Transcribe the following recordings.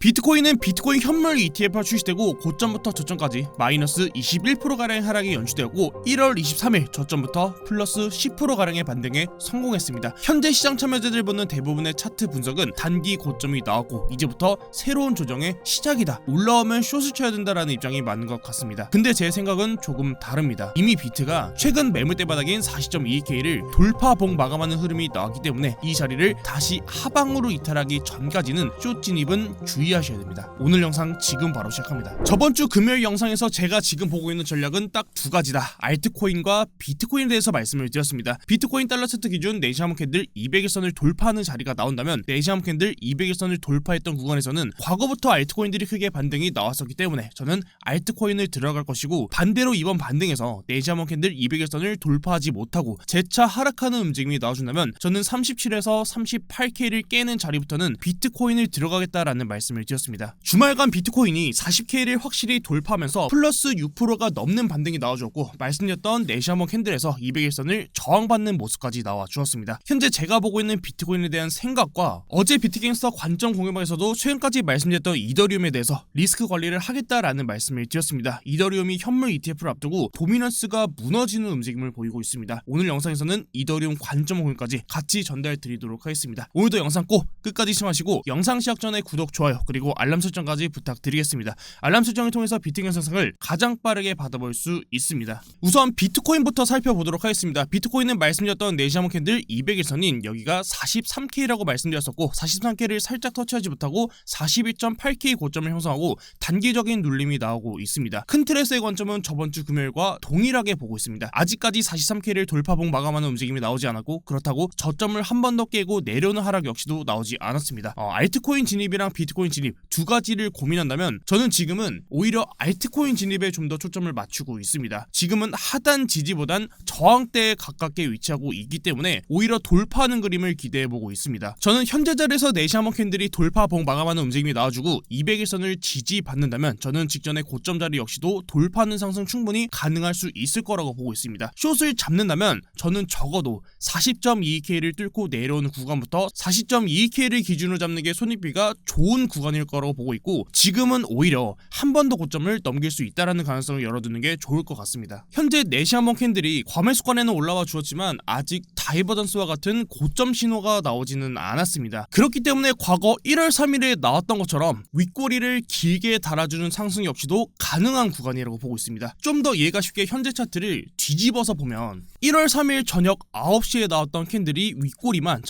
비트코인은 비트코인 현물 ETF가 출시되고 고점부터 저점까지 마이너스 21%가량의 하락이 연출되었고 1월 23일 저점부터 플러스 10%가량의 반등에 성공했습니다. 현재 시장 참여자들 보는 대부분의 차트 분석은 단기 고점이 나왔고 이제부터 새로운 조정의 시작이다, 올라오면 숏을 쳐야 된다라는 입장이 많은 것 같습니다. 근데 제 생각은 조금 다릅니다. 이미 비트가 최근 매물대 바닥인 40.22K를 돌파봉 마감하는 흐름이 나왔기 때문에 이 자리를 다시 하방으로 이탈하기 전까지는 숏 진입은 주의하셔야 됩니다. 오늘 영상 지금 바로 시작합니다. 저번주 금요일 영상에서 제가 지금 보고 있는 전략은 딱 두 가지다. 알트코인과 비트코인에 대해서 말씀을 드렸습니다. 비트코인 달러 차트 기준 네시아몬 캔들 200일선을 돌파하는 자리가 나온다면 네시아몬 캔들 200일선을 돌파했던 구간에서는 과거부터 알트코인들이 크게 반등이 나왔었기 때문에 저는 알트코인을 들어갈 것이고, 반대로 이번 반등에서 네시아몬 캔들 200일선을 돌파하지 못하고 재차 하락하는 움직임이 나와준다면 저는 37에서 38K를 깨는 자리부터는 비트코인을 들어가겠다라는 말씀을 드렸습니다. 주말간 비트코인이 40K를 확실히 돌파하면서 플러스 6%가 넘는 반등이 나와주었고, 말씀드렸던 네시아몬 캔들에서 200일선을 저항받는 모습까지 나와주었습니다. 현재 제가 보고 있는 비트코인에 대한 생각과 어제 비트갱스터 관점 공유방에서도 최근까지 말씀드렸던 이더리움에 대해서 리스크 관리를 하겠다라는 말씀을 드렸습니다. 이더리움이 현물 ETF를 앞두고 도미넌스가 무너지는 움직임을 보이고 있습니다. 오늘 영상에서는 이더리움 관점 공유까지 같이 전달 드리도록 하겠습니다. 오늘도 영상 꼭 끝까지 시청하시고 영상 시작 전에 구독, 좋아요 그리고 알람 설정까지 부탁드리겠습니다. 알람 설정을 통해서 비트코인 상승을 가장 빠르게 받아볼 수 있습니다. 우선 비트코인부터 살펴보도록 하겠습니다. 비트코인은 말씀드렸던 네시아몬 캔들 200일선인 여기가 43K라고 말씀드렸었고 43K를 살짝 터치하지 못하고 42.8K 고점을 형성하고 단기적인 눌림이 나오고 있습니다. 큰 틀에서의 관점은 저번주 금요일과 동일하게 보고 있습니다. 아직까지 43K를 돌파봉 마감하는 움직임이 나오지 않았고, 그렇다고 저점을 한 번 더 깨고 내려오는 하락 역시도 나오지 않았습니다. 알트코인 진입이랑 비트코인 진입 두 가지를 고민한다면 저는 지금은 오히려 알트코인 진입에 좀 더 초점을 맞추고 있습니다. 지금은 하단 지지보단 저항대에 가깝게 위치하고 있기 때문에 오히려 돌파하는 그림을 기대해보고 있습니다. 저는 현재 자리에서 네시아몬 캔들이 돌파봉 마감하는 움직임이 나와주고 200일선을 지지받는다면 저는 직전의 고점 자리 역시도 돌파하는 상승 충분히 가능할 수 있을 거라고 보고 있습니다. 숏을 잡는다면 저는 적어도 40.22K를 뚫고 내려오는 구간부터 40.22K를 기준으로 잡는 게 손익비가 좋은 구간일 거라고 보고 있고, 지금은 오히려 한 번 더 고점을 넘길 수 있다라는 가능성을 열어두는 게 좋을 것 같습니다. 현재 네시아몬 캔들이 과매수권에는 올라와 주었지만 아직 다이버전스와 같은 고점 신호가 나오지는 않았습니다. 그렇기 때문에 과거 1월 3일에 나왔던 것처럼 윗꼬리를 길게 달아주는 상승 역시도 가능한 구간이라고 보고 있습니다. 좀 더 이해가 쉽게 현재 차트를 뒤집어서 보면 1월 3일 저녁 9시에 나왔던 캔들이 윗꼬리만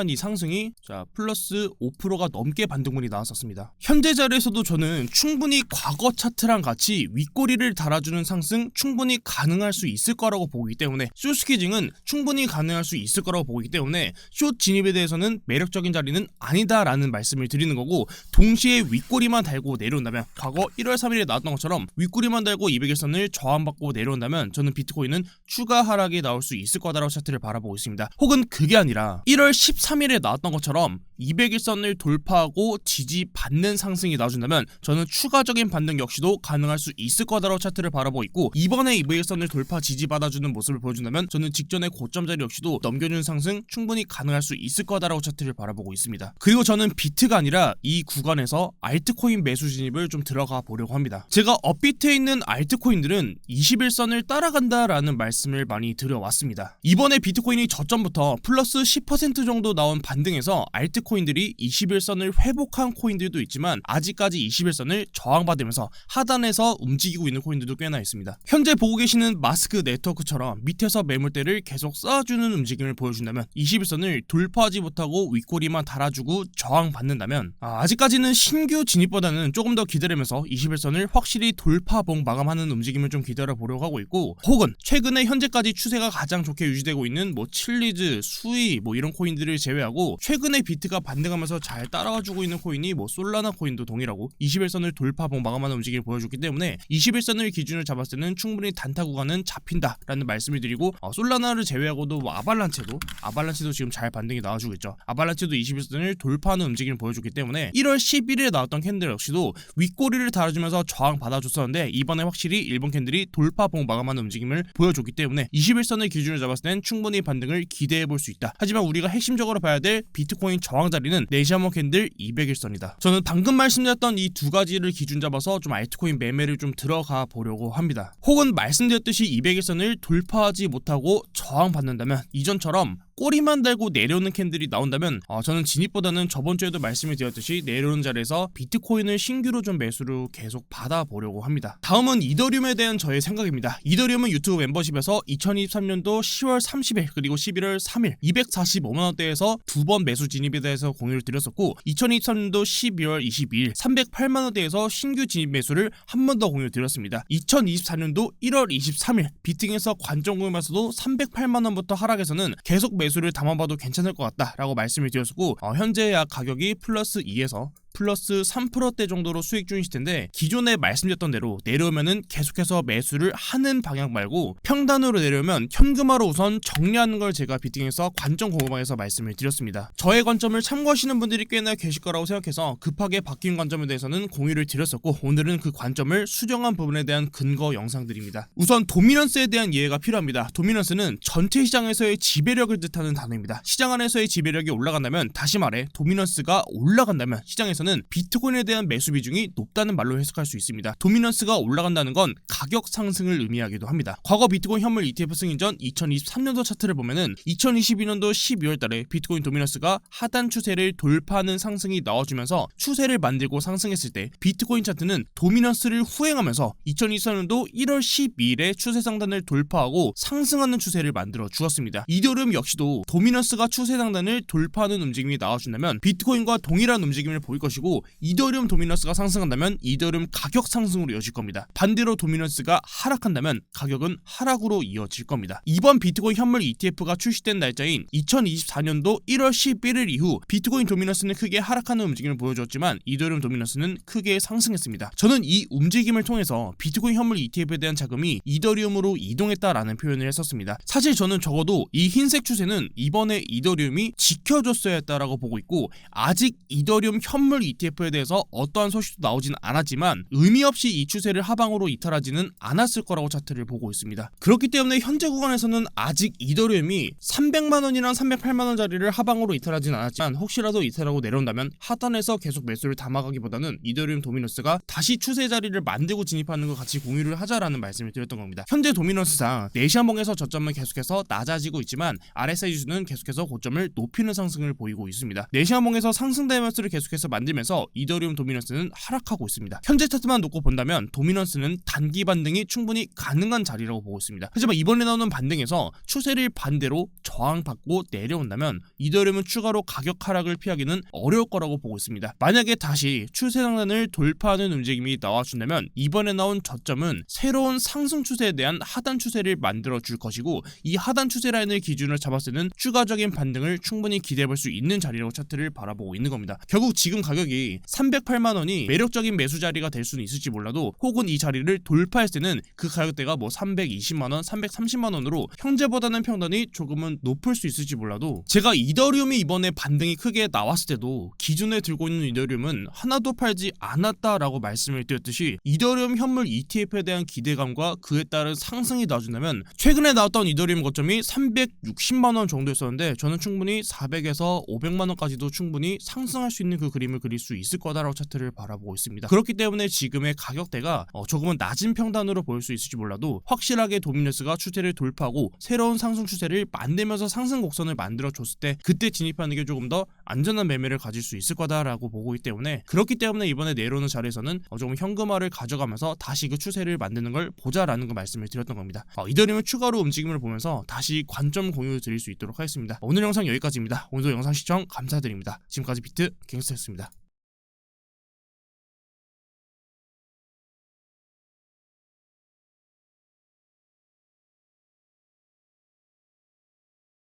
이 상승이 플러스 5%가 넘게 반등분이 나왔었습니다. 현재 자리에서도 저는 충분히 과거 차트랑 같이 윗꼬리를 달아주는 상승 충분히 가능할 수 있을 거라고 보기 때문에 숏 스퀴징은 충분히 가능할 수 있을 거라고 보기 때문에 숏 진입에 대해서는 매력적인 자리는 아니다라는 말씀을 드리는 거고, 동시에 윗꼬리만 달고 내려온다면 과거 1월 3일에 나왔던 것처럼 윗꼬리만 달고 200일선을 저항받고 내려온다면 저는 비트코인은 추가 하락이 나올 수 있을 거다라고 차트를 바라보고 있습니다. 혹은 그게 아니라 1월 13일에 나왔던 것처럼 200일선을 돌파하고 지지받는 상승이 나와준다면 저는 추가적인 반등 역시도 가능할 수 있을 거다라고 차트를 바라보고 있고, 이번에 200일선을 돌파 지지받아주는 모습을 보여준다면 저는 직전의 고점 자리 역시도 넘겨주는 상승 충분히 가능할 수 있을 거다라고 차트를 바라보고 있습니다. 그리고 저는 비트가 아니라 이 구간에서 알트코인 매수 진입을 좀 들어가 보려고 합니다. 제가 업비트에 있는 알트코인들은 21선을 따라간다라는 말씀을 많이 드려왔습니다. 이번에 비트코인이 저점부터 플러스 10% 정도 나온 반등에서 알트코인들이 21선을 회복한 코인들도 있지만 아직까지 21선을 저항받으면서 하단에서 움직이고 있는 코인들도 꽤나 있습니다. 현재 보고 계시는 마스크 네트워크처럼 밑에서 매물대를 계속 쌓아주는 움직임을 보여준다면 21선을 돌파하지 못하고 윗꼬리만 달아주고 저항받는다면 아직까지는 신규 진입보다는 조금 더 기다리면서 21선을 확실히 돌파봉 마감하는 움직임을 좀 기다려보려고 하고 있고, 혹은 최근에 현재까지 추세가 가장 좋게 유지되고 있는 칠리즈, 수이 이런 코인들을 제외하고 최근에 비트가 반등하면서 잘 따라와주고 있는 코인이 솔라나 코인도 동일하고 21선을 돌파봉 마감하는 움직임을 보여줬기 때문에 21선을 기준으로 잡았을 때는 충분히 단타 구간은 잡힌다라는 말씀을 드리고, 솔라나를 제외하고도 아발란체도 지금 잘 반등이 나와주고 있죠. 아발란체도 21선을 돌파하는 움직임을 보여줬기 때문에 1월 11일에 나왔던 캔들 역시도 윗꼬리를 달아주면서 저항 받아줬었는데 이번에 확실히 일본 캔들이 돌파봉 마감하는 움직임을 보여줬기 때문에 21선을 기준으로 잡았을 땐 충분히 반등을 기대해볼 수 있다. 하지만 우리가 핵심적으로 봐야 될 비트코인 저항 자리는 네시아몬 캔들 200일선이다. 있습니다. 저는 방금 말씀드렸던 이 두 가지를 기준 잡아서 좀 알트코인 매매를 좀 들어가 보려고 합니다. 혹은 말씀드렸듯이 200일선을 돌파하지 못하고 저항받는다면 이전처럼 꼬리만 달고 내려오는 캔들이 나온다면 저는 진입보다는 저번 주에도 말씀을 드렸듯이 내려오는 자리에서 비트코인을 신규로 좀 매수로 계속 받아보려고 합니다. 다음은 이더리움에 대한 저의 생각입니다. 이더리움은 유튜브 멤버십에서 2023년도 10월 30일 그리고 11월 3일 245만원대에서 두 번 매수 진입에 대해서 공유를 드렸었고 2023년도 12월 22일 308만원대에서 신규 진입 매수를 한 번 더 공유를 드렸습니다. 2024년도 1월 23일 비트코인에서 관점 공유에서도 308만원부터 하락해서는 계속 매수를 담아봐도 괜찮을 것 같다라고 말씀을 드렸었고 현재 약 가격이 플러스 2에서 플러스 3%대 정도로 수익 중이실 텐데 기존에 말씀드렸던 대로 내려오면은 계속해서 매수를 하는 방향 말고 평단으로 내려오면 현금화로 우선 정리하는 걸 제가 비팅에서 관점 공유방에서 말씀을 드렸습니다. 저의 관점을 참고하시는 분들이 꽤나 계실 거라고 생각해서 급하게 바뀐 관점에 대해서는 공유를 드렸었고 오늘은 그 관점을 수정한 부분에 대한 근거 영상들입니다. 우선 도미넌스에 대한 이해가 필요합니다. 도미넌스는 전체 시장에서의 지배력을 뜻하는 단어입니다. 시장 안에서의 지배력이 올라간다면 다시 말해 도미넌스가 올라간다면 시장에서 비트코인에 대한 매수 비중이 높다는 말로 해석할 수 있습니다. 도미넌스가 올라간다는 건 가격 상승을 의미하기도 합니다. 과거 비트코인 현물 ETF 승인 전 2023년도 차트를 보면은 2022년도 12월 달에 비트코인 도미넌스가 하단 추세를 돌파하는 상승이 나와주면서 추세를 만들고 상승했을 때 비트코인 차트는 도미넌스를 후행하면서 2023년도 1월 12일에 추세 상단을 돌파하고 상승하는 추세를 만들어 주었습니다. 이더리움 역시도 도미넌스가 추세 상단을 돌파하는 움직임이 나와준다면 비트코인과 동일한 움직임을 보일 것이고 이더리움 도미넌스가 상승한다면 이더리움 가격 상승으로 이어질 겁니다. 반대로 도미넌스가 하락한다면 가격은 하락으로 이어질 겁니다. 이번 비트코인 현물 ETF가 출시된 날짜인 2024년도 1월 11일 이후 비트코인 도미넌스는 크게 하락하는 움직임을 보여줬지만 이더리움 도미넌스는 크게 상승했습니다. 저는 이 움직임을 통해서 비트코인 현물 ETF에 대한 자금이 이더리움으로 이동했다라는 표현을 했었습니다. 사실 저는 적어도 이 흰색 추세는 이번에 이더리움이 지켜줬어야 했다라고 보고 있고 아직 이더리움 현물 ETF에 대해서 어떠한 소식도 나오진 않았지만 의미 없이 이 추세를 하방으로 이탈하지는 않았을 거라고 차트를 보고 있습니다. 그렇기 때문에 현재 구간에서는 아직 이더리움이 300만원이랑 308만원 자리를 하방으로 이탈하진 않았지만 혹시라도 이탈하고 내려온다면 하단에서 계속 매수를 담아가기보다는 이더리움 도미넌스가 다시 추세 자리를 만들고 진입하는 것 같이 공유를 하자라는 말씀을 드렸던 겁니다. 현재 도미넌스상 내시한봉에서 저점은 계속해서 낮아지고 있지만 RSI 지수는 계속해서 고점을 높이는 상승을 보이고 있습니다. 내시한봉에서 상승 다이머스를 계속해서 만들면서 이더리움 도미넌스는 하락하고 있습니다. 현재 차트만 놓고 본다면 도미넌스는 단기 반등이 충분히 가능한 자리라고 보고 있습니다. 하지만 이번에 나오는 반등에서 추세를 반대로 저항받고 내려온다면 이더리움은 추가로 가격 하락을 피하기는 어려울 거라고 보고 있습니다. 만약에 다시 추세 상단을 돌파하는 움직임이 나와준다면 이번에 나온 저점은 새로운 상승 추세에 대한 하단 추세를 만들어 줄 것이고 이 하단 추세 라인을 기준으로 잡았을 때는 추가적인 반등을 충분히 기대해 볼 수 있는 자리라고 차트를 바라보고 있는 겁니다. 결국 지금 가격이 308만원이 매력적인 매수 자리가 될 수는 있을지 몰라도 혹은 이 자리를 돌파했을 때는 그 가격대가 뭐 320만원, 330만원으로 현재보다는 평단이 조금은 높을 수 있을지 몰라도 제가 이더리움이 이번에 반등이 크게 나왔을 때도 기존에 들고 있는 이더리움은 하나도 팔지 않았다라고 말씀을 드렸듯이 이더리움 현물 ETF에 대한 기대감과 그에 따른 상승이 나준다면 최근에 나왔던 이더리움 고점이 360만원 정도였었는데 저는 충분히 400에서 500만원까지도 충분히 상승할 수 있는 그 그림을 그릴 수 있을 거다라고 차트를 바라보고 있습니다. 그렇기 때문에 지금의 가격대가 조금은 낮은 평단으로 보일 수 있을지 몰라도 확실하게 도미넌스가 추세를 돌파하고 새로운 상승 추세를 만들면서 상승 곡선을 만들어 줬을 때 그때 진입하는 게 조금 더 안전한 매매를 가질 수 있을 거다라고 보고 있기 때문에 그렇기 때문에 이번에 내려오는 자리에서는 조금 현금화를 가져가면서 다시 그 추세를 만드는 걸 보자라는 거 말씀을 드렸던 겁니다. 이더리움의 추가로 움직임을 보면서 다시 관점 공유 드릴 수 있도록 하겠습니다. 오늘 영상 여기까지입니다. 오늘도 영상 시청 감사드립니다. 지금까지 비트 갱스터였습니다.